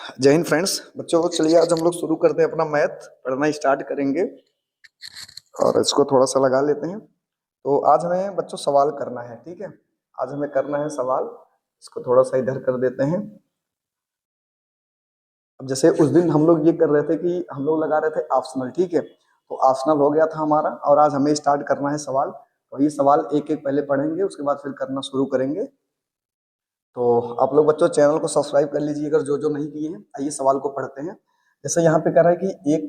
जय हिंद फ्रेंड्स। बच्चों चलिए आज हम लोग शुरू करते हैं अपना मैथ पढ़ना स्टार्ट करेंगे और इसको थोड़ा सा लगा लेते हैं। तो आज हमें बच्चों सवाल करना है, ठीक है। आज हमें करना है सवाल। इसको थोड़ा सा इधर कर देते हैं। अब जैसे उस दिन हम लोग ये कर रहे थे कि हम लोग लगा रहे थे ऑप्शनल, ठीक है। तो ऑप्शनल हो गया था हमारा और आज हमें स्टार्ट करना है सवाल। तो ये सवाल एक एक पहले पढ़ेंगे, उसके बाद फिर करना शुरू करेंगे। तो आप लोग बच्चों चैनल को सब्सक्राइब कर लीजिए अगर जो जो नहीं किए हैं। आइए सवाल को पढ़ते हैं। जैसे यहाँ पे कह रहा है कि एक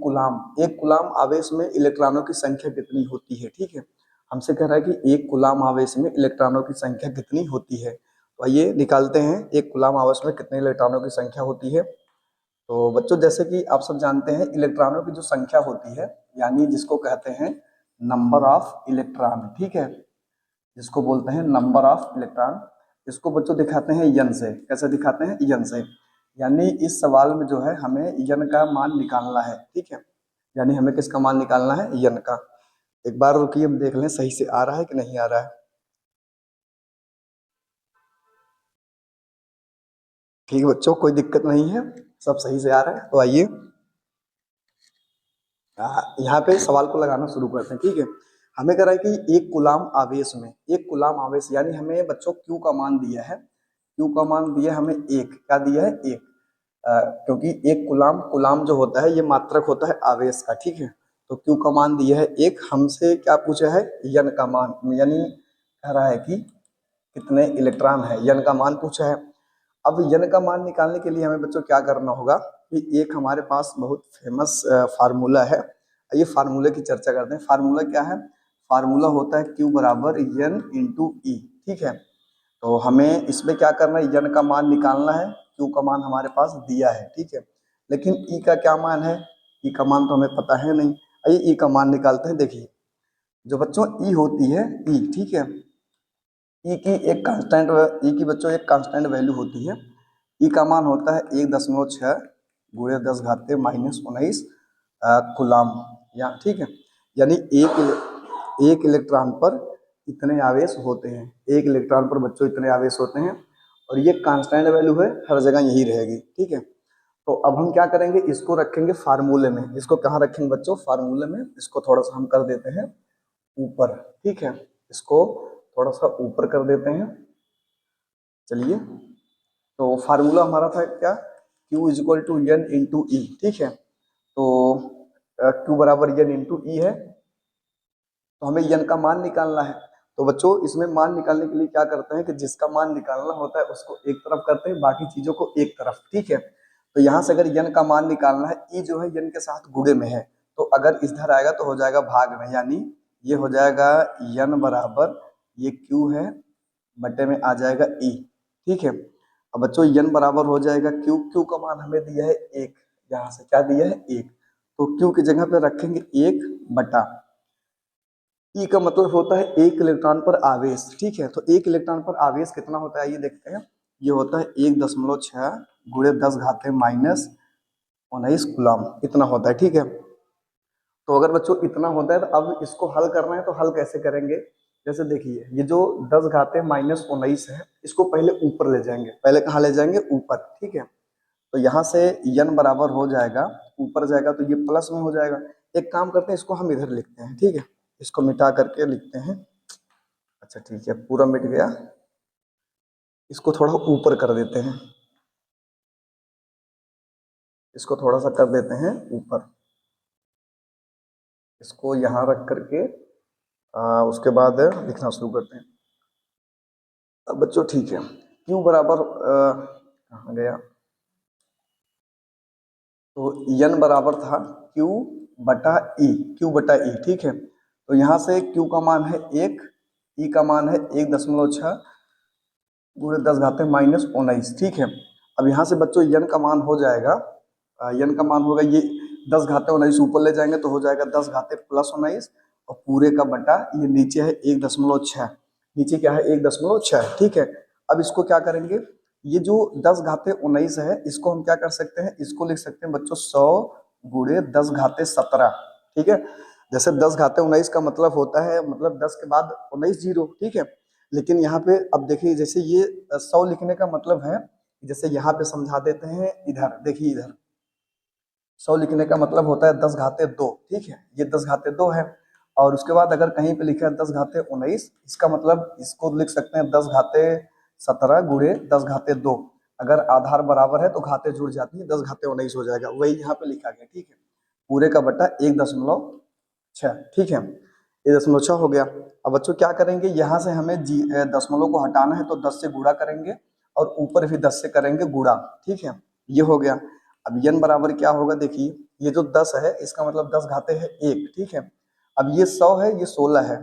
कुलाम आवेश में इलेक्ट्रॉनों की संख्या कितनी होती है, ठीक है। हमसे कह रहा है कि एक कुलाम आवेश में इलेक्ट्रॉनों की संख्या कितनी होती है। तो आइए निकालते हैं एक कुलाम आवेश में कितने इलेक्ट्रॉनों की संख्या होती है। तो बच्चों जैसे कि आप सब जानते हैं इलेक्ट्रॉनों की जो संख्या होती है, यानी जिसको कहते हैं नंबर ऑफ इलेक्ट्रॉन, ठीक है, जिसको बोलते हैं नंबर ऑफ इलेक्ट्रॉन। इसको बच्चों दिखाते हैं यन से। कैसे दिखाते हैं? यन से। यानी इस सवाल में जो है हमें यन का मान निकालना है, ठीक है। यानी हमें किसका मान निकालना है? यन का। एक बार रुकिए, हम देख लें सही से आ रहा है कि नहीं आ रहा है। ठीक है बच्चों, कोई दिक्कत नहीं है, सब सही से आ रहा है। तो आइए यहाँ पे सवाल को लगाना शुरू करते हैं, ठीक है। हमें कह रहा है कि एक कुलाम आवेश में, एक कुलाम आवेश यानी हमें बच्चों क्यू का मान दिया है। क्यू का मान दिया हमें एक। क्या दिया है? एक। क्योंकि एक कुलाम, कुलाम जो होता है ये मात्रक होता है आवेश का, ठीक है। तो क्यू का मान दिया है एक। हमसे क्या पूछा है? यन का मान, यानी कह रहा है कि कितने इलेक्ट्रॉन है, यन का मान पूछा है। अब यन का मान निकालने के लिए हमें बच्चों क्या करना होगा कि एक हमारे पास बहुत फेमस फार्मूला है। ये फार्मूले की चर्चा करते हैं। फार्मूला क्या है? फार्मूला होता है Q बराबर यन इंटू ई, ठीक है। तो हमें इसमें क्या करना है? यन का मान निकालना है। Q का मान हमारे पास दिया है, ठीक है। लेकिन ई का क्या मान है? ई का मान तो हमें पता है नहीं। आइए ई का मान निकालते हैं। देखिए जो बच्चों ई होती है, ई, ठीक है, ई की एक कांस्टेंट, ई की बच्चों एक कांस्टेंट वैल्यू होती है। ई का मान होता है 1.6 गुणे 10 घाते -19 कूलाम, या ठीक है। यानी एक इलेक्ट्रॉन पर इतने आवेश होते हैं। एक इलेक्ट्रॉन पर बच्चों इतने आवेश होते हैं और ये कांस्टेंट वैल्यू है, हर जगह यही रहेगी, ठीक है। तो अब हम क्या करेंगे? इसको रखेंगे फार्मूले में। इसको कहाँ रखेंगे बच्चों? फार्मूले में। इसको थोड़ा सा हम कर देते हैं ऊपर, ठीक है। इसको थोड़ा सा ऊपर कर देते हैं। चलिए, तो फार्मूला हमारा था क्या? Q is equal to n into e, ठीक है। तो Q बराबर एन इंटू ई है। तो हमें एन का मान निकालना है। तो बच्चों इसमें मान निकालने के लिए क्या करते हैं कि जिसका मान निकालना होता है उसको एक तरफ करते हैं, बाकी चीजों को एक तरफ, ठीक है। तो यहाँ से अगर एन का मान निकालना है, ई जो है एन के साथ गुणे में है, तो अगर इधर आएगा तो हो जाएगा भाग में, यानी ये हो जाएगा एन बराबर ये क्यू है बटे में आ जाएगा ई, ठीक है। अब बच्चों एन बराबर हो जाएगा क्यू। क्यू का मान हमें दिया है एक, यहाँ से क्या दिया है? एक। तो क्यू की जगह पे रखेंगे एक बटा ई का मतलब होता है एक इलेक्ट्रॉन पर आवेश, ठीक है। तो एक इलेक्ट्रॉन पर आवेश कितना होता है? ये देखते हैं। ये होता है 1.6 गुणे 10 घाते -19 कूलम, इतना होता है, ठीक है। तो अगर बच्चों इतना होता है तो अब इसको हल करना है, तो हल कैसे करेंगे? जैसे देखिए ये जो 10 घाते -19 है, इसको पहले ऊपर ले जाएंगे। पहले कहाँ ले जाएंगे? ऊपर, ठीक है। तो यहाँ से यन बराबर हो जाएगा, ऊपर जाएगा तो ये प्लस में हो जाएगा। एक काम करते हैं, इसको हम इधर लिखते हैं, ठीक है। इसको मिटा करके लिखते हैं। अच्छा ठीक है, पूरा मिट गया। इसको थोड़ा ऊपर कर देते हैं। इसको थोड़ा सा कर देते हैं ऊपर। इसको यहाँ रख करके उसके बाद लिखना शुरू करते हैं। अब बच्चों ठीक है, क्यू बराबर कहाँ गया? तो एन बराबर था क्यू बटा ई, क्यू बटा ई, ठीक है। तो यहाँ से क्यू का मान है एक, ई का मान है 1.6 गुणे 10 घाते -19, ठीक है। अब यहाँ से बच्चों यन का मान हो जाएगा, यन का मान होगा ये 10 घाते 19 ऊपर ले जाएंगे तो हो जाएगा 10 घाते +19 और पूरे का बटा ये नीचे है 1.6, नीचे क्या है? 1.6, ठीक है। अब इसको क्या करेंगे? ये जो 10 घाते 19 है इसको हम क्या कर सकते हैं? इसको लिख सकते हैं बच्चों 100 गुणे 10 घाते 17, ठीक है। जैसे 10 घाते 19 का मतलब होता है, मतलब 10 के बाद 19 जीरो, ठीक है। लेकिन यहाँ पे अब देखिए, जैसे ये 100 लिखने का मतलब है जैसे यहाँ पे समझा देते हैं, इधर देखिए, इधर 100 लिखने का मतलब होता है 10 घाते 2, ठीक है, ये 10 घाते 2 है। और उसके बाद अगर कहीं पे लिखा है 10 घाते 19, इसका मतलब इसको लिख सकते हैं 10 घाते 17 गुणे 10 घाते 2। अगर आधार बराबर है तो घाते जुड़ जाती है, 10 घाते 19 हो जाएगा, वही यहाँ पे लिखा गया, ठीक है। पूरे का बटा 1.6, ठीक है, 1.6 हो गया। अब बच्चों क्या करेंगे, यहाँ से हमें दशमलव को हटाना है तो 10 से गुणा करेंगे और ऊपर भी 10 से करेंगे गुणा, ठीक है, ये हो गया। अब n बराबर क्या होगा, देखिए ये जो 10 है इसका मतलब 10 घाते है 1, ठीक है। अब ये 100 है, ये 16 है,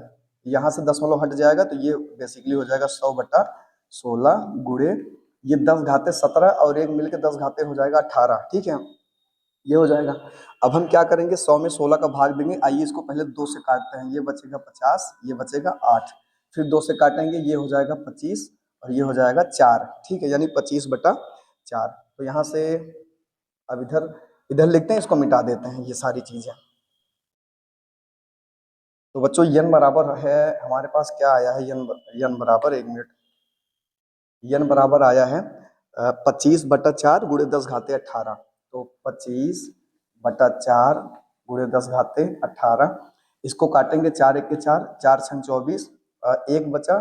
यहाँ से दशमलव हट जाएगा तो ये बेसिकली हो जाएगा 100/16 गुणे ये 10 घाते 17 और एक मिलकर 10 घाते हो जाएगा 18, ठीक है, ये हो जाएगा। अब हम क्या करेंगे, 100 में 16 का भाग देंगे, आइए इसको पहले 2 से काटते हैं, ये बचेगा 50, ये बचेगा 8, फिर 2 से काटेंगे, ये हो जाएगा 25 और ये हो जाएगा 4, ठीक है, यानी 25/4। तो यहाँ से अब इधर इधर लिखते हैं, इसको मिटा देते हैं ये सारी चीजें। तो बच्चों n बराबर है हमारे पास, क्या आया है, n बराबर, 1 मिनट, n बराबर आया है 25/4 गुणे 10 घाते 18। तो 25/4 गुणे 10 घाते 18, इसको काटेंगे, 4 1 के 4, 4 6 24, एक बचा,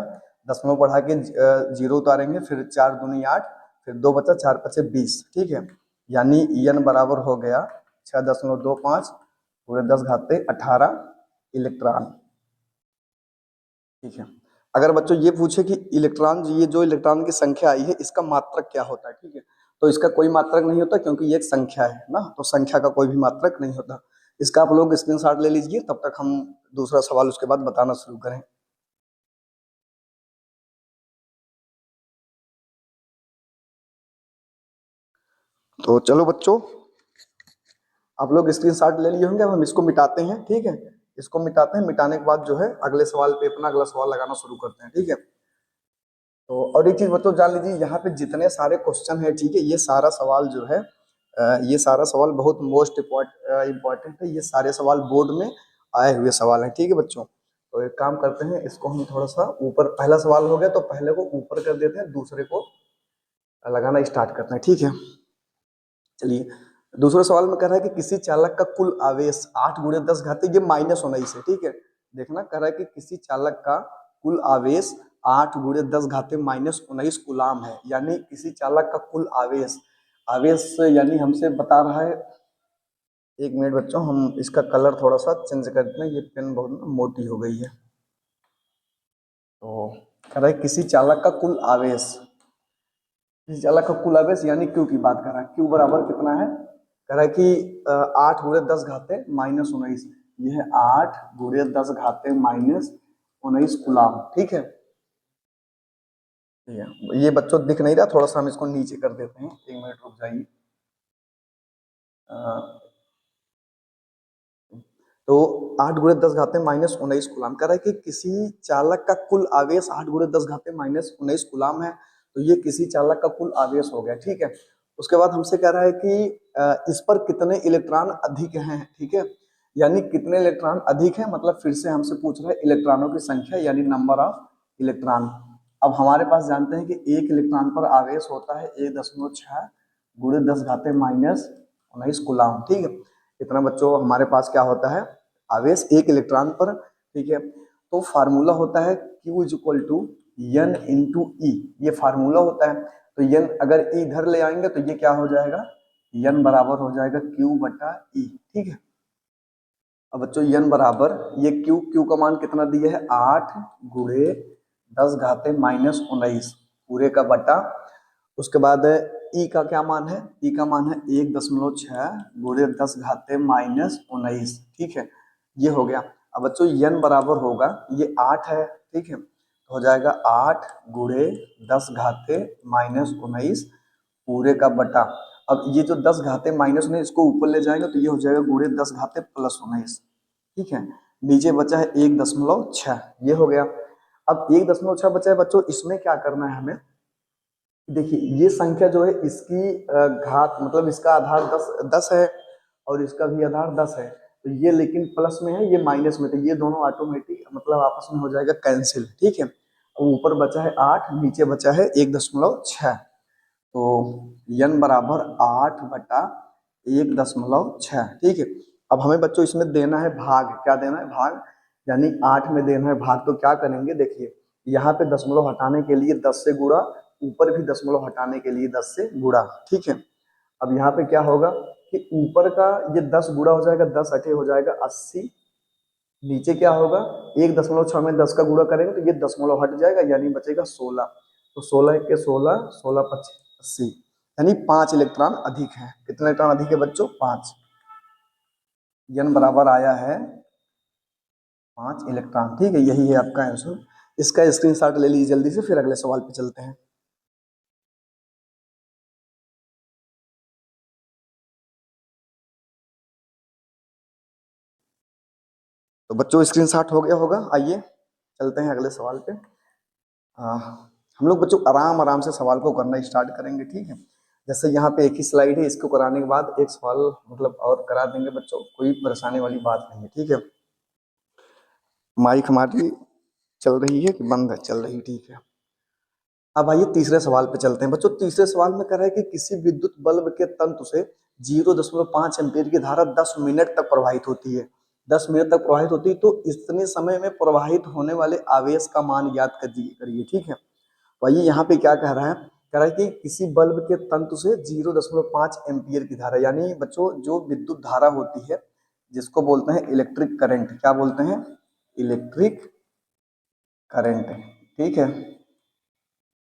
दशमलव बढ़ा के जीरो उतारेंगे, फिर 4 दूनी 8, फिर 2 बचा, 4 5 20, ठीक है, यानी n बराबर हो गया 6.25 गुणे 10 घाते 18 इलेक्ट्रॉन, ठीक है। अगर बच्चों ये पूछे कि इलेक्ट्रॉन, ये जो इलेक्ट्रॉन की संख्या आई है इसका मात्रक क्या होता है, ठीक है, तो इसका कोई मात्रक नहीं होता क्योंकि ये एक संख्या है ना, तो संख्या का कोई भी मात्रक नहीं होता। इसका आप लोग स्क्रीनशॉट ले लीजिए, तब तक हम दूसरा सवाल उसके बाद बताना शुरू करें। तो चलो बच्चों, आप लोग स्क्रीनशॉट ले लिए होंगे, अब हम इसको मिटाते हैं, ठीक है, इसको मिटाते हैं, मिटाने के बाद जो है अगले सवाल पे अपना अगला सवाल लगाना शुरू करते हैं, ठीक है। तो और एक चीज बच्चों जान लीजिए, यहाँ पे जितने सारे क्वेश्चन है, ठीक है, ये सारा सवाल जो है ये सारा सवाल बहुत मोस्ट इम्पोर्टेंट है, ये सारे सवाल बोर्ड में आए हुए सवाल हैं, ठीक है बच्चों। तो एक काम करते हैं, इसको हम थोड़ा सा ऊपर, पहला सवाल हो गया तो पहले को ऊपर कर देते हैं, दूसरे को लगाना स्टार्ट करते हैं, ठीक है। चलिए, दूसरे सवाल में कह रहा है कि किसी चालक का कुल आवेश 8 गुणे 10 घाते, ये -19 है, ठीक है, देखना, कह रहा है कि किसी चालक का कुल आवेश 8 गुणे 10 घाते -19 कूलाम है, यानी किसी चालक का कुल आवेश, आवेश यानी हमसे बता रहा है, एक मिनट बच्चों, हम इसका कलर थोड़ा सा चेंज करते हैं, ये पेन बहुत मोटी हो गई है। तो कह रहा है किसी चालक का कुल आवेश, किसी चालक का कुल आवेश यानी क्यू की बात कर रहा है, क्यू बराबर कितना है, कह रहा है कि 8 गुणे 10 घाते -19, ये है 8 गुणे 10 घाते -19 कूलाम, ठीक है। ये बच्चों दिख नहीं रहा, थोड़ा सा हम इसको नीचे कर देते हैं, 1 मिनट रुक जाइए। तो 8 गुणे 10 घाते -19 कूलाम, कह रहा है कि किसी चालक का कुल आवेश 8 गुणे 10 घाते -19 कूलाम है, तो ये किसी चालक का कुल आवेश हो गया, ठीक है। उसके बाद हमसे कह रहा है कि इस पर कितने इलेक्ट्रॉन अधिक हैं, ठीक है, यानी कितने इलेक्ट्रॉन अधिक है, मतलब फिर से हमसे पूछ रहा है इलेक्ट्रॉनों की संख्या, यानी नंबर ऑफ इलेक्ट्रॉन। अब हमारे पास जानते हैं कि एक इलेक्ट्रॉन पर आवेश होता है 1.6 गुणे 10 घाते -19 कूलाम, ठीक है। इतना बच्चों हमारे पास क्या होता है, आवेश एक इलेक्ट्रॉन पर, ठीक है। तो फार्मूला होता है Q is equal to N into e, ये फार्मूला होता है। तो N अगर E इधर ले आएंगे तो ये क्या हो जाएगा, N बराबर हो जाएगा Q/E, ठीक है। अब बच्चों N बराबर, ये Q का मान कितना दिया है, 8 गुणे 10 घाते -19 पूरे का बटा, उसके बाद ई का क्या मान है, ई का मान है 1.6 गुणे 10 घाते -19, ठीक है, ये हो गया। अब बच्चों n बराबर होगा, ये 8 है, ठीक है, तो हो जाएगा 8 गुणे 10 घाते -19 पूरे का बटा, अब ये जो 10 घाते -19 इसको ऊपर ले जाएंगे तो ये हो जाएगा गुणे 10 घाते +19, ठीक है, नीचे बचा है 1.6, ये हो गया। अब 1.6 बचा है बच्चों, इसमें क्या करना है हमें, देखिए ये संख्या जो है इसकी घात, मतलब इसका आधार 10 है और इसका भी आधार 10 है, तो ये लेकिन प्लस में है, ये माइनस में, तो ये दोनों ऑटोमेटिक मतलब आपस में हो जाएगा कैंसिल, ठीक है। ऊपर बचा है 8, नीचे बचा है 1.6, तो n बराबर 8/1.6। ठीक है। अब हमें बच्चों इसमें देना है भाग। क्या देना है? भाग। यानी 8 में देना है भाग। तो क्या करेंगे, देखिए यहाँ पे दशमलव हटाने के लिए 10 से गुणा, ऊपर भी दशमलव हटाने के लिए 10 से गुणा। ठीक है। अब यहाँ पे क्या होगा कि ऊपर का ये 10 गुणा हो जाएगा, 10 अठे हो जाएगा 80। नीचे क्या होगा, 1.6 में 10 का गुणा करेंगे तो ये दशमलव हट जाएगा, यानी बचेगा 16। तो 16 के 16, 16 पच्चीस 80, यानी 5 इलेक्ट्रॉन अधिक है। कितने इलेक्ट्रॉन अधिक है बच्चों? 5। n बराबर आया है 5 इलेक्ट्रॉन। ठीक है, यही है आपका आंसर। इसका स्क्रीनशॉट ले लीजिए जल्दी से, फिर अगले सवाल पे चलते हैं। तो बच्चों स्क्रीनशॉट हो गया होगा। आइए चलते हैं अगले सवाल पे। हम लोग बच्चों आराम आराम से सवाल को करना स्टार्ट करेंगे। ठीक है। जैसे यहाँ पे एक ही स्लाइड है, इसको कराने के बाद एक सवाल मतलब और करा देंगे बच्चों, कोई परेशानी वाली बात नहीं है। ठीक है। माइक हमारी चल रही है कि बंद है? चल रही। ठीक है। अब आइए तीसरे सवाल पे चलते हैं बच्चों। तीसरे सवाल में कह रहा है कि किसी विद्युत बल्ब के तंतु से 0.5 एम्पीयर की धारा 10 मिनट तक प्रवाहित होती है। 10 मिनट तक प्रवाहित होती है, तो इतने समय में प्रवाहित होने वाले आवेश का मान याद करिए। ठीक है। वही यहाँ पे क्या कह रहा है, कह रहा है कि किसी बल्ब के तंतु से 0.5 एम्पीयर की धारा, यानी बच्चों जो विद्युत धारा होती है जिसको बोलते हैं इलेक्ट्रिक करंट। क्या बोलते हैं? Electric current. ठीक है।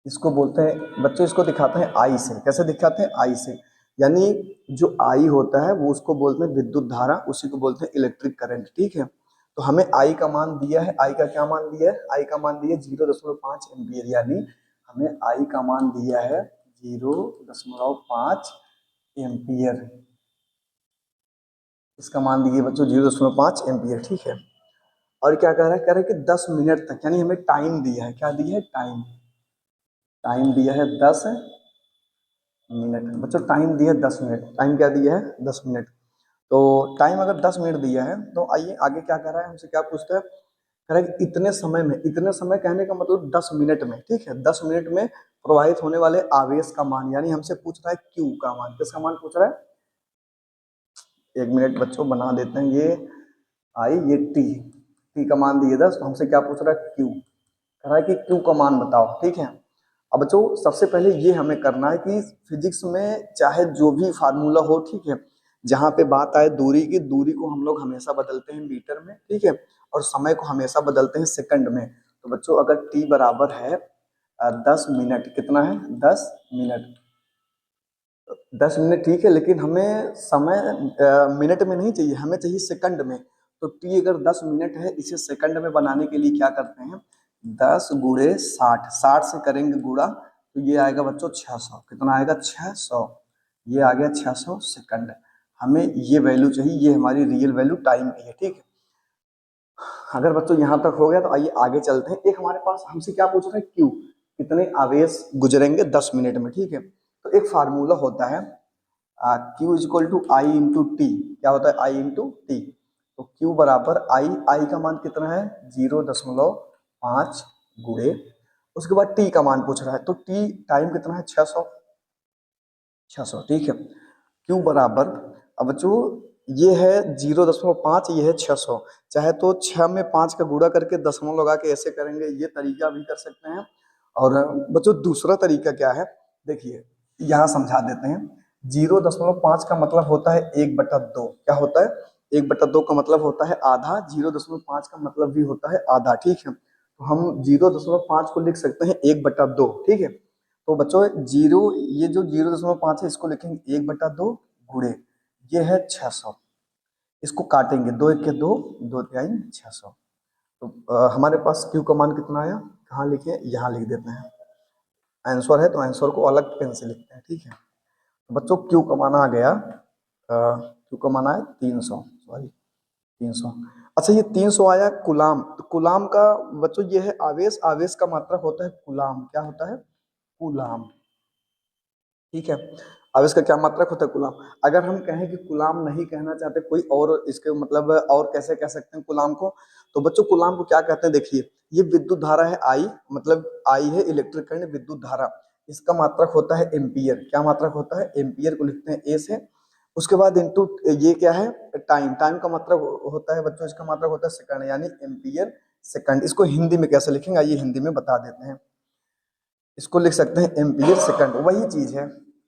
इसको बोलते हैं बच्चों, इसको दिखाते हैं आई से। कैसे दिखाते हैं? आई से। यानी जो आई होता है वो उसको बोलते हैं विद्युत धारा, उसी को बोलते हैं इलेक्ट्रिक करंट। ठीक है। तो हमें आई का मान दिया है। आई का क्या मान दिया है? आई का मान दिया 0.5 एम्पियर, यानी हमें आई का मान दिया है 0.5 एम्पियर। इसका मान दिए बच्चों 0.5 एम्पियर। ठीक है। और क्या कह रहा है? कह रहा है कि 10 मिनट तक, यानी हमें टाइम दिया है। क्या दिया है? टाइम। टाइम दिया है 10 मिनट। बच्चों टाइम दिया है 10 मिनट। टाइम क्या दिया है? 10 मिनट। तो टाइम अगर 10 मिनट दिया है तो आइए आगे क्या कह रहा है, हमसे क्या पूछता है? कह रहा है कि इतने समय में, इतने समय कहने का मतलब 10 मिनट में। ठीक है। 10 मिनट में प्रवाहित होने वाले आवेश का मान, यानी हमसे पूछ रहा है क्यू का मान। किसका मान पूछ रहा है? 1 मिनट बच्चों बना देते हैं। ये आई, ये टी। टी का मान दिए 10, तो हमसे क्या पूछ रहा है? क्यू। कह रहा है कि क्यू का मान बताओ। ठीक है। अब बच्चों सबसे पहले ये हमें करना है कि फिजिक्स में चाहे जो भी फार्मूला हो, ठीक है, जहाँ पे बात आए दूरी की, दूरी को हम लोग हमेशा बदलते हैं मीटर में। ठीक है। और समय को हमेशा बदलते हैं सेकंड में। तो बच्चों अगर टी बराबर है 10 मिनट, कितना है? 10 मिनट। 10 मिनट ठीक है, लेकिन हमें समय मिनट में नहीं चाहिए, हमें चाहिए सेकंड में। तो टी अगर 10 मिनट है, इसे सेकंड में बनाने के लिए क्या करते हैं? 10 × 60, 60 से करेंगे गुणा, तो ये आएगा बच्चों 600। कितना आएगा? 600। ये आ गया 600 सेकंड। हमें ये वैल्यू चाहिए, ये हमारी रियल वैल्यू टाइम की है। ठीक है। अगर बच्चों यहाँ तक हो गया तो आइए आगे चलते हैं। एक हमारे पास हमसे क्या पूछ रहा है? क्यू। कितने आवेश गुजरेंगे 10 मिनट में। ठीक है। तो एक फार्मूला होता है Q is equal to I into T. क्या होता है? I into T. तो क्यू बराबर आई, आई का मान कितना है? 0.5 गुणे, उसके बाद टी का मान पूछ रहा है, तो टी टाइम कितना है? 600। 600। ठीक है। क्यू बराबर, अब बच्चों ये है 0.5, ये है 600। चाहे तो 6 में 5 का गुणा करके दशमलव लगा के ऐसे करेंगे, ये तरीका भी कर सकते हैं। और बच्चों दूसरा तरीका क्या है, देखिए यहाँ समझा देते हैं। 0.5 का मतलब होता है 1/2। क्या होता है? 1/2 का मतलब होता है आधा। 0.5 का मतलब भी होता है आधा। ठीक है। तो हम 0.5 को लिख सकते हैं 1/2। ठीक है। तो बच्चों जीरो, ये जो 0.5 है इसको लिखेंगे 1/2 गुणे, ये है 600। इसको काटेंगे, 2 1 के 2, 2 तिहाई 600। तो हमारे पास क्यू का मान कितना आया? कहाँ लिखे? यहाँ लिख देते हैं। आंसर है तो आंसर को अलग पेन से लिखते हैं। ठीक है। तो बच्चों क्यू का मान आ गया, क्यू का मान आया 300। सॉरी 300। अच्छा ये 300 आया कुलाम। तो कुलाम का बच्चों ये है आवेश, आवेश का मात्रक होता है कुलाम। क्या होता है? कुलाम। ठीक है। अब इसका क्या मात्रक होता है? कुलाम। अगर हम कहें कि कुलाम नहीं कहना चाहते कोई और, इसके मतलब और कैसे कह सकते हैं कुलाम को? तो बच्चों कुलाम को क्या कहते हैं? देखिए ये विद्युत धारा है आई, मतलब आई है इलेक्ट्रिक करंट, विद्युत धारा। इसका मात्रक होता है एम्पियर। क्या मात्रक होता है? एम्पियर को लिखते हैं ए से। उसके बाद इनटू ये क्या है? टाइम। टाइम का मात्रक होता है बच्चों, इसका मात्रक होता है सेकंड, यानी एम्पियर सेकंड। इसको हिंदी में कैसे लिखेंगे आइए हिंदी में बता देते हैं। इसको लिख सकते हैं एम्पियर सेकंड, वही चीज है,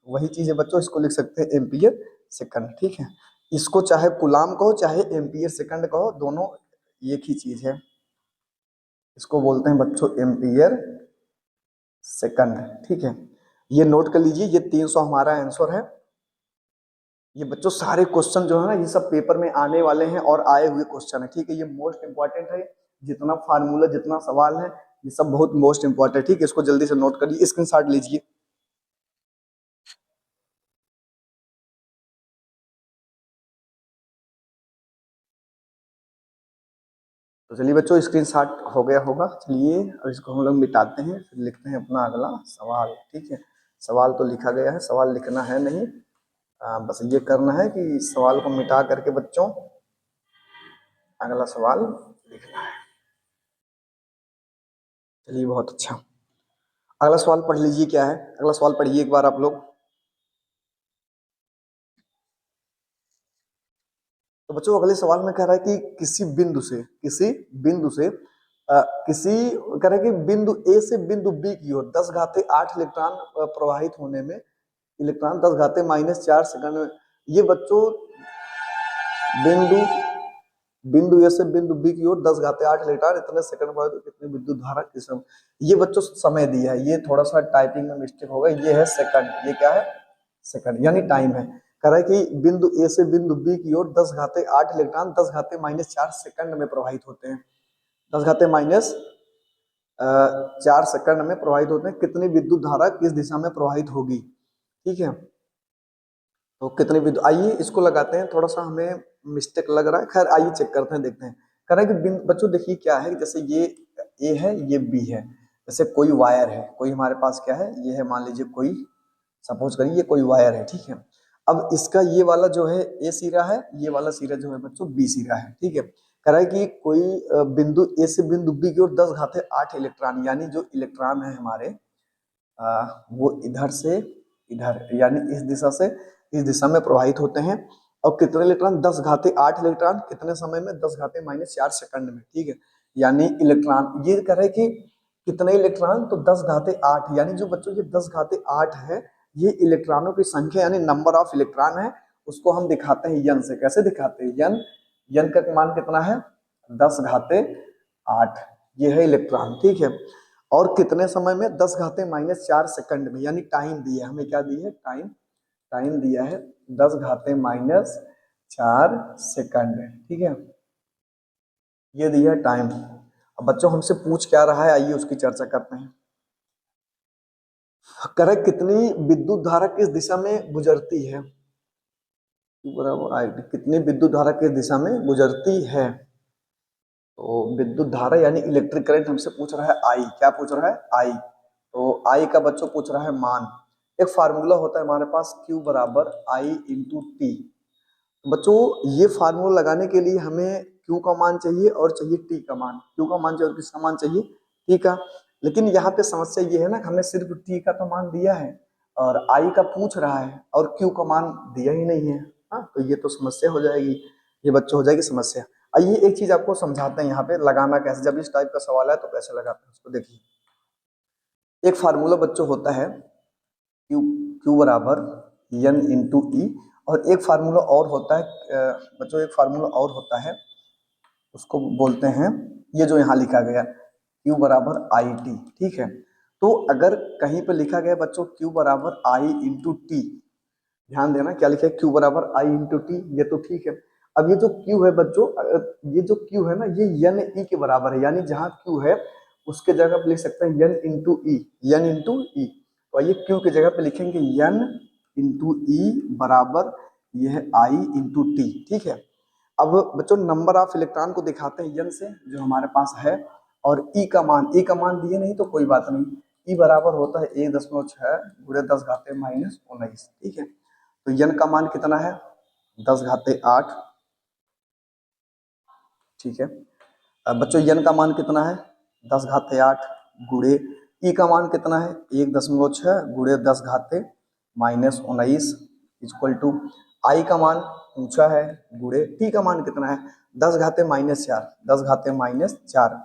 वही चीज है बच्चों, इसको लिख सकते हैं एम्पियर सेकंड, ठीक है। इसको चाहे कुलाम कहो चाहे एम्पियर सेकंड कहो, दोनों एक ही चीज है। इसको बोलते हैं बच्चों एम्पियर सेकंड, ठीक है। ये नोट कर लीजिए, ये 300 हमारा आंसर है। ये बच्चों सारे क्वेश्चन जो है ना ये सब पेपर में आने वाले हैं और आए हुए क्वेश्चन है, ठीक है। ये मोस्ट इंपॉर्टेंट है, जितना फार्मूला जितना सवाल है ये सब बहुत मोस्ट इंपॉर्टेंट है, ठीक है। इसको जल्दी से नोट करिए, स्क्रीनशॉट लीजिए। तो चलिए बच्चों स्क्रीनशॉट हो गया होगा, चलिए अब इसको हम लोग मिटाते हैं, फिर लिखते हैं अपना अगला सवाल, ठीक है। सवाल तो लिखा गया है, सवाल लिखना है नहीं, बस ये करना है कि सवाल को मिटा करके बच्चों अगला सवाल लिखना है। चलिए बहुत अच्छा, अगला सवाल पढ़ लीजिए क्या है, अगला सवाल पढ़िए एक बार आप लोग। तो बच्चों अगले सवाल में कह रहा है कि किसी बिंदु से किसी कह रहा है कि बिंदु ए से बिंदु बी की ओर 10 घाते 8 इलेक्ट्रॉन प्रवाहित होने में इलेक्ट्रॉन 10 घाते -4 सेकंड में। ये बच्चों बिंदु बिंदु ए से बिंदु बी की ओर 10 घाते 8 इलेक्ट्रॉन इतने सेकंड में कितनी विद्युत धारा किस समय, ये बच्चों समय दिया है, ये थोड़ा सा टाइपिंग में मिस्टेक होगा, ये है सेकंड, ये क्या है? सेकंड, यानी टाइम है। कह रहा है कि बिंदु ए से बिंदु बी की ओर 10 घाते 8 इलेक्ट्रॉन 10 घाते -4 सेकंड में प्रवाहित होते हैं। 10 घाते माइनस 4 सेकंड में प्रवाहित होते हैं, कितनी विद्युत धारा किस दिशा में प्रवाहित होगी, ठीक है। तो कितनी विद्युत, आइए इसको लगाते हैं, थोड़ा सा हमें मिस्टेक लग रहा है, खैर आइए चेक करते हैं, देखते हैं। कह रहा है कि बच्चों देखिए क्या है, जैसे ये ए है ये बी है, जैसे कोई वायर है, कोई हमारे पास क्या है ये है, मान लीजिए कोई, सपोज करिए ये कोई वायर है, ठीक है। अब इसका ये वाला जो है ए सिरा है, ये वाला सिरा जो है बच्चों बी सिरा है, ठीक है। कह रहा है कि कोई बिंदु ए से बिंदु बी की ओर 10 घाते 8 इलेक्ट्रॉन, यानी जो इलेक्ट्रॉन है हमारे वो इधर से इधर, यानी इस दिशा से इस दिशा में प्रवाहित होते हैं। और कितने इलेक्ट्रॉन? 10 घाते 8 इलेक्ट्रॉन, कितने समय में? 10 घाते -4 सेकंड में, ठीक है। यानी इलेक्ट्रॉन, ये कह रहे हैं कि कितने इलेक्ट्रॉन? तो 10 घाते 8, यानी जो बच्चों ये 10 घाते 8 है, ये इलेक्ट्रॉनों की संख्या यानी नंबर ऑफ इलेक्ट्रॉन है, उसको हम दिखाते हैं यन से। कैसे दिखाते हैं? यन, यन का मान कितना है? 10 घाते 8, ये है इलेक्ट्रॉन, ठीक है। और कितने समय में? 10 घाते -4 सेकंड में, यानी टाइम दिया है हमें, क्या दी है? टाइम, टाइम दिया है 10 घाते -4 सेकंड, ठीक है। ये दिया है टाइम। अब बच्चों हमसे पूछ क्या रहा है, आइए उसकी चर्चा करते हैं। कह कितनी विद्युत धारा किस दिशा में गुजरती है, बराबर आई, कितनी विद्युत धारा किस दिशा में गुजरती है। तो विद्युत धारा यानी इलेक्ट्रिक करंट हमसे पूछ रहा है आई, क्या पूछ रहा है? आई। तो आई का बच्चों पूछ रहा है मान। एक फार्मूला होता है हमारे पास, Q बराबर आई इंटू टी। बच्चों ये फार्मूला लगाने के लिए हमें Q का मान चाहिए और चाहिए T का मान। Q का मान चाहिए और किसका मान चाहिए? T का। लेकिन यहाँ पे समस्या ये है ना, हमें सिर्फ T का तो मान दिया है और I का पूछ रहा है और Q का मान दिया ही नहीं है। हाँ, तो ये तो समस्या हो जाएगी, ये बच्चों हो जाएगी समस्या। आइए एक चीज आपको समझाते हैं यहाँ पे लगाना कैसे, जब इस टाइप का सवाल है तो कैसे लगाते हैं उसको देखिए। एक फार्मूला बच्चों होता है Q, Q बराबर N इंटू ई, और एक फार्मूला और होता है बच्चों, एक फार्मूला और होता है, उसको बोलते हैं, ये जो यहाँ लिखा गया Q बराबर आई टी, ठीक है। तो अगर कहीं पे लिखा गया बच्चों Q बराबर आई इंटू टी, ध्यान देना क्या लिखा है, Q बराबर आई इंटू टी, ये तो ठीक है। अब ये जो Q है बच्चों, ये जो Q है ना ये N E के बराबर है, यानी जहाँ Q है उसके जगह पे लिख सकते हैं N इंटू ई, N इंटू ई। तो ये Q की जगह पे लिखेंगे N इंटू ई बराबर ये है आई इंटू टी, ठीक है। अब बच्चों नंबर ऑफ इलेक्ट्रॉन को दिखाते हैं N से, जो हमारे पास है, और E का मान, E का मान दिए नहीं तो कोई बात नहीं, E बराबर होता है 1.6 गुणे 10 घाते -19, ठीक है। तो N का मान कितना है? 10 घाते 8, ठीक है। अब बच्चों N का मान कितना है? 10 घाते 8 गुणे ई का मान कितना है 1.6 गुणे 10 घाते माइनस 19 इक्वल टू आई का मान पूछा है गुणे टी का मान कितना है 10 घाते माइनस 4, 10 घाते माइनस 4।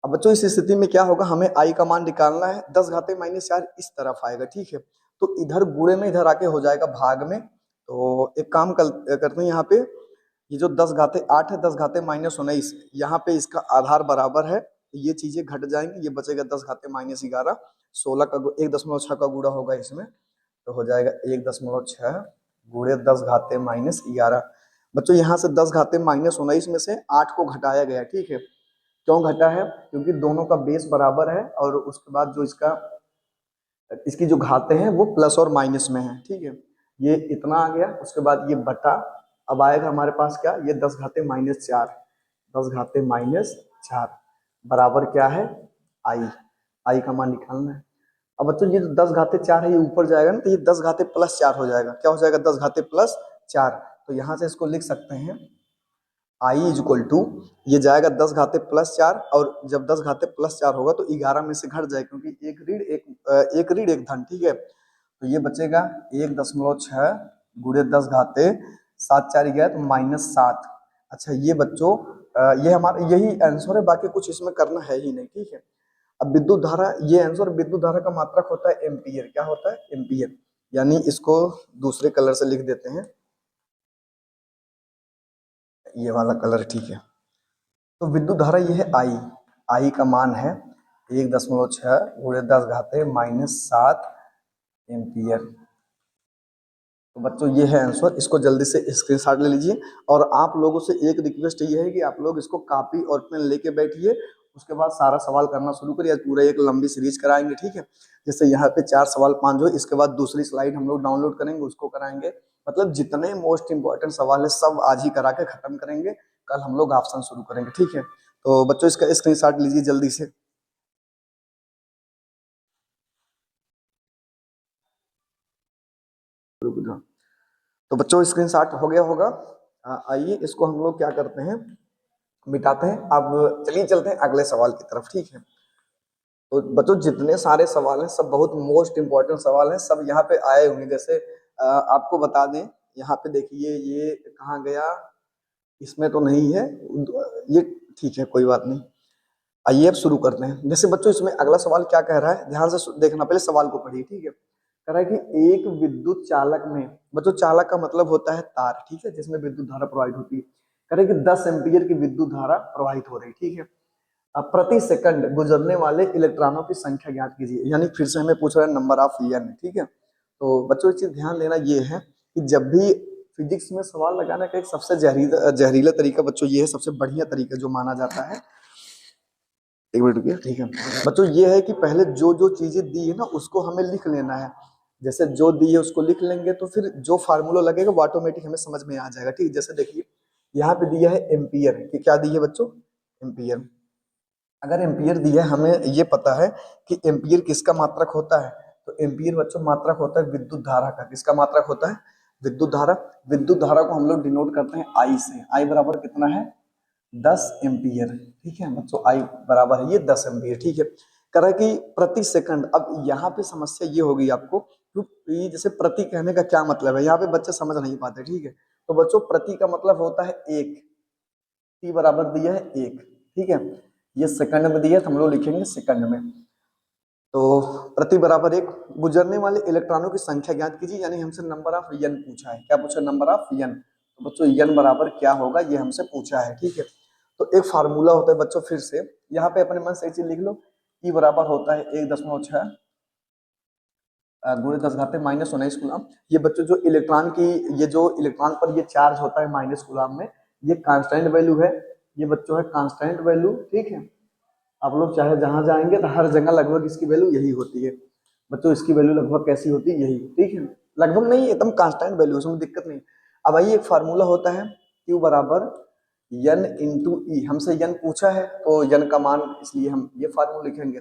अब बच्चों इस स्थिति में क्या होगा, हमें आई का मान निकालना है, 10 घाते माइनस 4 इस तरफ आएगा, ठीक है। तो इधर गुणे में इधर आके हो जाएगा भाग में। तो एक काम करते हैं, यहाँ पे ये जो 10 घाते 8 है, 10 घाते माइनस 19, यहाँ पे इसका आधार बराबर है, ये चीजें घट जाएंगी, ये बचेगा 10 घाते माइनस 11, 16 का 1.6 का गुणा होगा इसमें, तो हो जाएगा 1.6 गुणे 10 घाते माइनस 11। बच्चों यहाँ से 10 घाते माइनस 19 में से 8 को घटाया गया, ठीक है। क्यों घटा है, क्योंकि दोनों का बेस बराबर है और उसके बाद जो इसकी जो घाते हैं वो प्लस और माइनस में है, ठीक है। ये इतना आ गया, उसके बाद ये बटा, अब आएगा हमारे पास क्या, ये 10 घाते माइनस 4, 10 घाते माइनस 4 बराबर क्या है आई, आई का मान निकालना है। अब बच्चों ये जो 10 घाते 4 है ये ऊपर जाएगा ना, तो ये 10 घाते प्लस 4 हो जाएगा, क्या हो जाएगा 10 घाते प्लस 4। तो यहाँ से इसको लिख सकते हैं आई इज इक्वल टू, ये जाएगा 10 घाते प्लस 4, और जब 10 घाते प्लस 4 होगा तो 11 में से घट जाएगा, क्योंकि एक रीड एक धन, ठीक है। तो ये बचेगा 1.6 गुणे 10 घाते 7 4 गया तो -7। अच्छा ये बच्चों ये हमारा यही आंसर है, बाकी कुछ इसमें करना है ही नहीं, ठीक है। अब विद्युत धारा, ये आंसर विद्युत धारा का मात्रक होता है एम्पियर, क्या होता है एम्पियर, यानी इसको दूसरे कलर से लिख देते हैं, ये वाला कलर, ठीक है। तो विद्युत धारा ये है आई, आई का मान है 1.6 गुणे 10 घाते -7 एम्पियर। तो बच्चों ये है आंसर, इसको जल्दी से स्क्रीनशॉट ले लीजिए। और आप लोगों से एक रिक्वेस्ट ये है कि आप लोग इसको कॉपी और पेन लेके बैठिए, उसके बाद सारा सवाल करना शुरू करिए। आज पूरा एक लंबी सीरीज कराएंगे, ठीक है। जैसे यहाँ पे 4 सवाल 5 जो, इसके बाद दूसरी स्लाइड हम लोग डाउनलोड करेंगे, उसको कराएंगे। मतलब जितने मोस्ट इंपॉर्टेंट सवाल है सब आज ही करा के खत्म करेंगे, कल हम लोग ऑप्शन शुरू करेंगे, ठीक है। तो बच्चों इसका स्क्रीनशॉट लीजिए जल्दी से। तो बच्चों स्क्रीनशॉट हो गया होगा, आइए इसको हम लोग क्या करते हैं, मिटाते हैं। अब चलिए चलते हैं अगले सवाल की तरफ, ठीक है। तो बच्चों जितने सारे सवाल हैं सब बहुत मोस्ट इंपॉर्टेंट सवाल हैं, सब यहाँ पे आए होंगे। जैसे आपको बता दें, यहाँ पे देखिए ये कहाँ गया, इसमें तो नहीं है ये, ठीक है कोई बात नहीं। आइए अब शुरू करते हैं। जैसे बच्चों इसमें अगला सवाल क्या कह रहा है, ध्यान से देखना, पहले सवाल को पढ़िए, ठीक है। कह रहा है कि एक विद्युत चालक में, बच्चों चालक का मतलब होता है तार, ठीक है, जिसमें विद्युत धारा प्रवाहित होती है। कह रहे हैं कि 10 एम्पीयर की विद्युत धारा प्रवाहित हो रही, ठीक है। अब प्रति सेकंड गुजरने वाले इलेक्ट्रॉनों की संख्या ज्ञात कीजिए, यानी फिर से हमें पूछ रहा है नंबर ऑफ एन, ठीक है। तो बच्चों एक चीज ध्यान देना ये है कि जब भी फिजिक्स में सवाल लगाने का एक सबसे जहरीला तरीका बच्चों ये है, सबसे बढ़िया तरीका जो माना जाता है, एक मिनट रुकिए, ठीक है। बच्चों ये है कि पहले जो जो चीजें दी है ना उसको हमें लिख लेना है। जैसे जो दी है उसको लिख लेंगे तो फिर जो फार्मूला लगेगा वो ऑटोमेटिक हमें समझ में आ जाएगा, ठीक है। जैसे देखिए यहाँ पे दिया है एम्पियर, कि क्या दी है बच्चों एम्पियर। अगर एम्पियर दिया है, हमें ये पता है कि एम्पियर किसका मात्रक होता है, तो एम्पियर बच्चों मात्रक होता है विद्युत धारा का। किसका मात्रक होता है, विद्युत धारा। विद्युत धारा को हम लोग डिनोट करते हैं आई से। आई बराबर कितना है 10 एम्पियर, ठीक है बच्चों, आई बराबर है ये 10 एम्पियर, ठीक है। कह रहा है कि प्रति सेकंड, अब यहाँ पे समस्या ये होगी आपको, क्योंकि जैसे प्रति कहने का क्या मतलब है, यहाँ पे बच्चे समझ नहीं पाते, ठीक है। तो बच्चों प्रति का मतलब होता है एक, टी बराबर दिया है एक, ठीक है। ये सेकंड में दिया है तो हम लोग लिखेंगे सेकंड में। तो प्रति बराबर एक, गुजरने वाले इलेक्ट्रॉनों की संख्या ज्ञात कीजिए, यानी हमसे नंबर ऑफ एन पूछा है। क्या पूछा, नंबर ऑफ एन। तो बच्चों एन बराबर क्या होगा ये हमसे पूछा है, ठीक है। तो एक फार्मूला होता है बच्चों, फिर से यहाँ पे अपने मन से एक चीज लिख लो, ई बराबर होता है 1.6 गुणे 10 घाते -19 कूलम। ये बच्चों जो इलेक्ट्रॉन की, ये जो इलेक्ट्रॉन पर ये चार्ज होता है माइनस कूलम में, ये कांस्टेंट वैल्यू है, ये बच्चों है कांस्टेंट वैल्यू, ठीक है। आप लोग चाहे जहां जाएंगे तो हर जगह लगभग इसकी वैल्यू यही होती है बच्चों, इसकी वैल्यू लगभग कैसी होती है यही, ठीक है। लगभग नहीं, एकदम कांस्टेंट वैल्यू, उसमें दिक्कत नहीं। अब आइए एक फार्मूला होता है Q बराबर एन इंटू ई, हमसे एन पूछा है तो एन का मान, इसलिए हम ये फार्मूला लिखेंगे।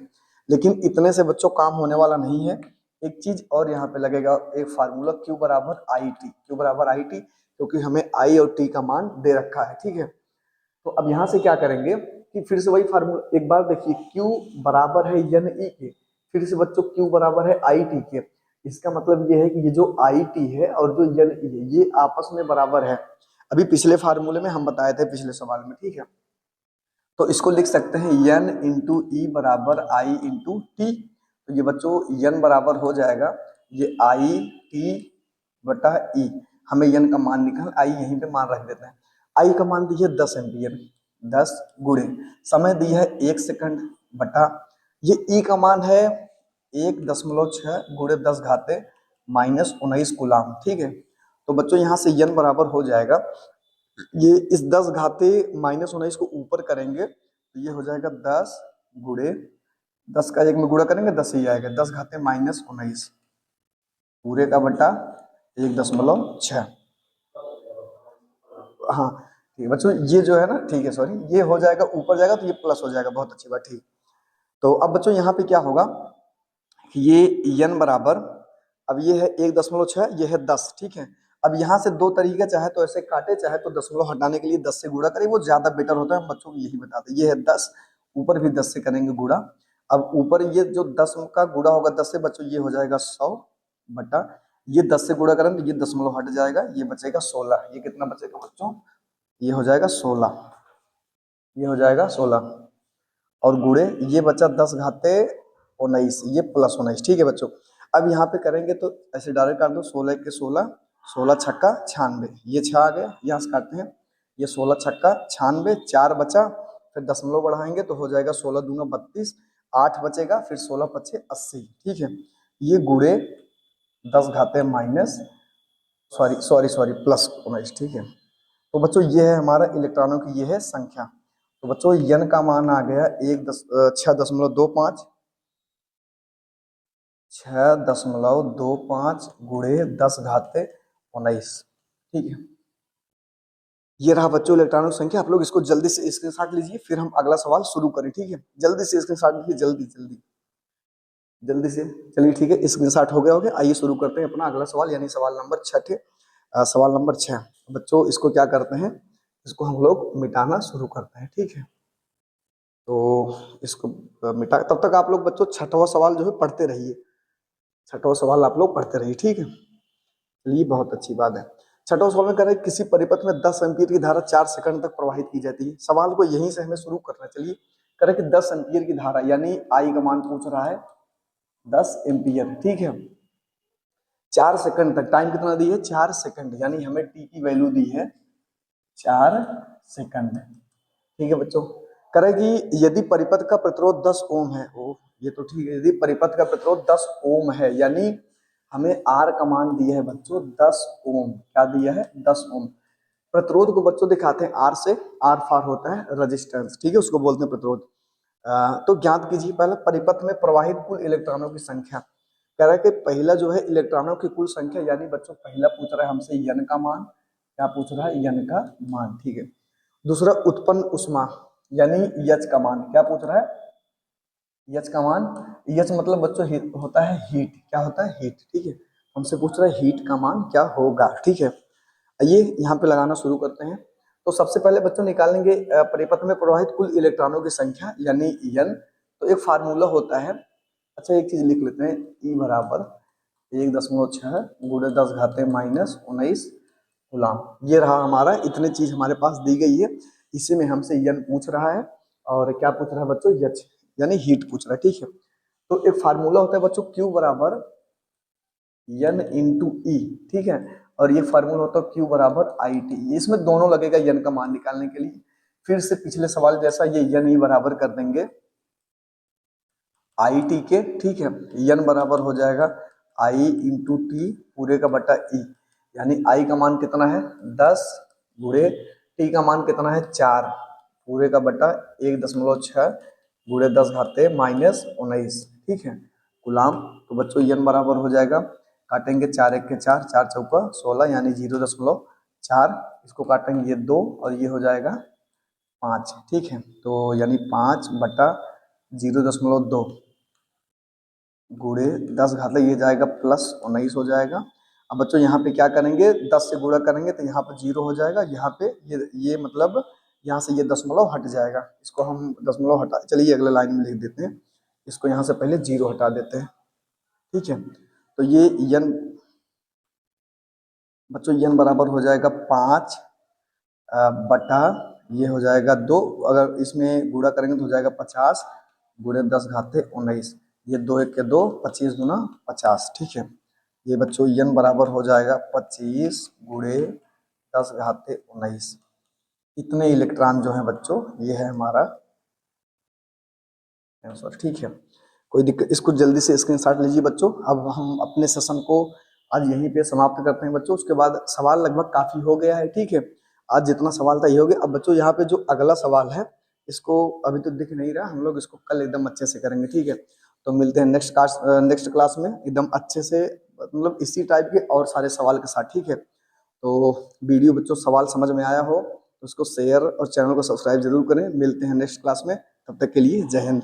लेकिन इतने से बच्चों काम होने वाला नहीं है, एक चीज और यहाँ पे लगेगा, एक फार्मूला Q बराबर आई टी, Q बराबर आई टी, क्योंकि हमें आई और टी का मान दे रखा है, ठीक है। तो अब यहाँ से क्या करेंगे, कि फिर से वही फार्मूला एक बार देखिए, Q बराबर है एन ई के, फिर से बच्चों Q बराबर है आई टी के। इसका मतलब ये है कि ये जो आई टी है और जो एन ई है ये आपस में बराबर है। अभी पिछले फार्मूले में हम बताए थे पिछले सवाल में, ठीक है। तो इसको लिख सकते हैं एन इंटू ई बराबर आई इंटू टी। तो ये बच्चों एन बराबर हो जाएगा ये आई टी बटा ई। हमें एन का मान निकाल, आई यहीं पे मान रख देते हैं। आई का मान दी है 10 एम्पियर, 10 गुणे समय दी है 1 सेकंड बटा ये ई का मान है 1.6 गुणे 10 घाते माइनस 19 गुलाम, ठीक है। तो बच्चों यहाँ से एन बराबर हो जाएगा, ये इस 10 घाते माइनस 19 को ऊपर करेंगे तो ये हो जाएगा 10 गुणे 10 का 1 में गुणा करेंगे 10 ही आएगा, 10 घाते माइनस 19 पूरे का बटा 1.6। हाँ ठीक है बच्चों, ये जो है ना, ठीक है सॉरी, ये हो जाएगा ऊपर जाएगा तो ये प्लस हो जाएगा, बहुत अच्छी बात, ठीक। तो अब बच्चों यहाँ पे क्या होगा, ये n बराबर, अब ये है 1.6, ये है 10, ठीक है। अब यहाँ से दो तरीके, चाहे तो ऐसे काटे, चाहे तो दशमलव हटाने के लिए 10 से गुणा करें, वो ज्यादा बेटर होता है, हम बच्चों को यही बताते हैं। ये है 10, ऊपर भी 10 से करेंगे गुणा। अब ऊपर ये जो 10 का गुणा होगा 10 से बच्चों, ये हो जाएगा 100 बटा ये 10 से गुणा करें तो ये दशमलव हट जाएगा, ये बचेगा 16। ये कितना बचेगा बच्चों, ये हो जाएगा 16, ये हो जाएगा 16 और गुणे ये बचा 10 घाते 19, ये प्लस 19, ठीक है बच्चों। अब यहाँ पे करेंगे तो ऐसे डायरेक्ट काट दो, 16 के 16, 16 छक्का 96, ये 6 आ गया, यहाँ से काटते हैं, ये 16 छक्का 96, 4 बचा, फिर दशमलव बढ़ाएंगे तो हो जाएगा 16 दूना 32, 8 बचेगा, फिर 16 पचे 80, ठीक है। ये गुणे 10 घाते माइनस सॉरी प्लस 19, ठीक है। तो बच्चों ये है हमारा इलेक्ट्रॉनों की ये है संख्या। तो बच्चों n का मान आ गया 6.25 गुणे 10 घाते 19, ठीक है। ये रहा बच्चों इलेक्ट्रॉनों की संख्या। आप लोग इसको जल्दी से स्क्रीनशॉट लीजिए, फिर हम अगला सवाल शुरू करें, ठीक है। जल्दी से स्क्रीनशॉट लीजिए, जल्दी जल्दी जल्दी से, चलिए ठीक है, स्क्रीनशॉट हो गया। आइए शुरू करते हैं अपना अगला सवाल, यानी सवाल नंबर 6। सवाल नंबर 6 बच्चों, इसको क्या करते हैं, इसको हम लोग मिटाना शुरू करते हैं, ठीक है। तो इसको मिटा, तब तक आप लोग बच्चों छठवां सवाल जो है पढ़ते रहिए, छठवां सवाल आप लोग पढ़ते रहिए, ठीक है। चलिए बहुत अच्छी बात है। छठवां सवाल में कह रहे हैं किसी परिपथ में 10 एम्पीयर की धारा 4 सेकंड तक प्रवाहित की जाती है। सवाल को यहीं से हमें शुरू करना है। चलिए कह रहे हैं कि 10 एम्पीयर की धारा, यानी आई का मान पूछ रहा है 10 एम्पीयर, ठीक है। 4 सेकंड तक, टाइम कितना दी है 4 सेकंड, यानी हमें टी की वैल्यू दी है 4 सेकंड, ठीक है बच्चों। करें कि यदि परिपथ का प्रतिरोध 10 ओम है, ओ ये तो ठीक है, यदि परिपथ का प्रतिरोध 10 ओम है, यानी हमें R का मान दिया है बच्चों 10 ओम, क्या दिया है 10 ओम। प्रतिरोध को बच्चों दिखाते हैं R से, R फॉर होता है रेजिस्टेंस, ठीक है, उसको बोलते हैं प्रतिरोध। तो ज्ञात कीजिए पहले परिपथ में प्रवाहित कुल इलेक्ट्रॉनों की संख्या। कह रहा है कि पहला जो है इलेक्ट्रॉनों की कुल संख्या, यानी बच्चों पहला पूछ रहा है हमसे n का मान, क्या पूछ रहा है n का मान, ठीक है। दूसरा उत्पन्न उष्मा, यानी H का मान, क्या पूछ रहा है H का मान। H मतलब बच्चों होता है हीट, क्या होता है हीट, ठीक है। हमसे पूछ रहा है हीट का मान क्या होगा, ठीक है। ये यहाँ पे लगाना शुरू करते हैं। तो सबसे पहले बच्चों निकालेंगे परिपथ में प्रवाहित कुल इलेक्ट्रॉनों की संख्या, यानी n। तो एक फार्मूला होता है, अच्छा एक चीज लिख लेते हैं, E बराबर 1.6 गुणे 10 घाते माइनस 19 गुलाम। ये रहा हमारा, इतने चीज हमारे पास दी गई है, इसी में हमसे n पूछ रहा है और क्या पूछ रहा है बच्चों H, यानी हीट पूछ रहा है, ठीक है। तो एक फार्मूला होता है बच्चों Q बराबर n इंटू ई, ठीक है। और ये फार्मूला होता है Q बराबर आई टी, इसमें दोनों लगेगा n का मान निकालने के लिए। फिर से पिछले सवाल जैसा ये n ही बराबर कर देंगे आई टी के, ठीक है। n बराबर हो जाएगा आई इंटू टी पूरे का बटा ई, यानी आई का मान कितना है 10 गुणे टी का मान कितना है 4 पूरे का बटा 1.6 गुणे 10 घाते माइनस 19, ठीक है, गुलाम। तो बच्चों n बराबर हो जाएगा, काटेंगे 4 1 के 4, 4 चौका 16, यानी 0.4, इसको काटेंगे ये 2 और ये हो जाएगा 5, ठीक है। तो यानी 5 बटा 0.2 गुणे 10 घाते, ये जाएगा प्लस 19 हो जाएगा। अब बच्चों यहाँ पे क्या करेंगे, 10 से गुणा करेंगे तो यहाँ पर 0 हो जाएगा, यहाँ पे ये मतलब यहाँ से ये दशमलव हट जाएगा, इसको हम दशमलव हटा, चलिए अगले लाइन में लिख देते हैं, इसको यहाँ से पहले 0 हटा देते हैं, ठीक है। तो ये n बच्चों n बराबर हो जाएगा 5 बटा ये हो जाएगा 2, अगर इसमें गुणा करेंगे तो हो जाएगा 50 गुणे 10 घाते 19, ये 2 1 के 2, 25 गुना 50, ठीक है। ये बच्चों n बराबर हो जाएगा 25 गुणे 10 घाते 19, इतने इलेक्ट्रॉन जो है बच्चों ये है हमारा आंसर, ठीक है। कोई दिक्कत, इसको जल्दी से स्क्रीनशॉट लीजिए बच्चों। अब हम अपने सेशन को आज यहीं पे समाप्त करते हैं बच्चों, उसके बाद सवाल लगभग काफी हो गया है, ठीक है। आज जितना सवाल था ये हो गया। अब बच्चों यहाँ पे जो अगला सवाल है इसको अभी तो दिख नहीं रहा, हम लोग इसको कल एकदम अच्छे से करेंगे, ठीक है। तो मिलते हैं नेक्स्ट क्लास में एकदम अच्छे से, मतलब इसी टाइप के और सारे सवाल के साथ, ठीक है। तो वीडियो बच्चों सवाल समझ में आया हो तो उसको शेयर और चैनल को सब्सक्राइब जरूर करें। मिलते हैं नेक्स्ट क्लास में, तब तक के लिए जय हिंद।